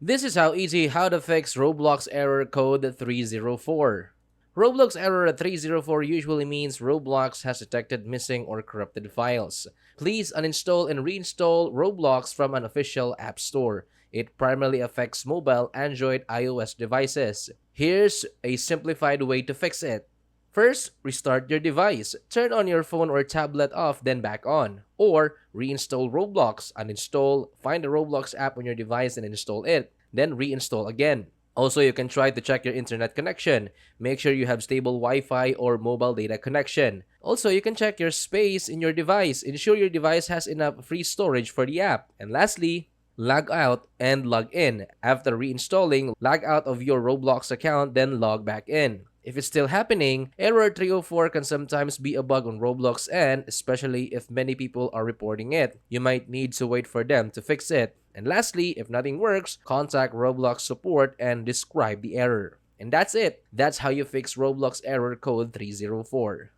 This is how to fix Roblox Error Code 304. Roblox Error 304 usually means Roblox has detected missing or corrupted files. Please uninstall and reinstall Roblox from an official app store. It primarily affects mobile, Android, iOS devices. Here's a simplified way to fix it. First, restart your device. Turn on your phone or tablet off, then back on. Or reinstall Roblox, uninstall, find the Roblox app on your device and install it, then reinstall again. Also, you can try to check your internet connection. Make sure you have stable Wi-Fi or mobile data connection. Also, you can check your space in your device. Ensure your device has enough free storage for the app. And lastly, log out and log in. After reinstalling, log out of your Roblox account, then log back in. If it's still happening, error 304 can sometimes be a bug on Roblox end, especially if many people are reporting it. You might need to wait for them to fix it. And lastly, if nothing works, contact Roblox support and describe the error. And that's it. That's how you fix Roblox error code 304.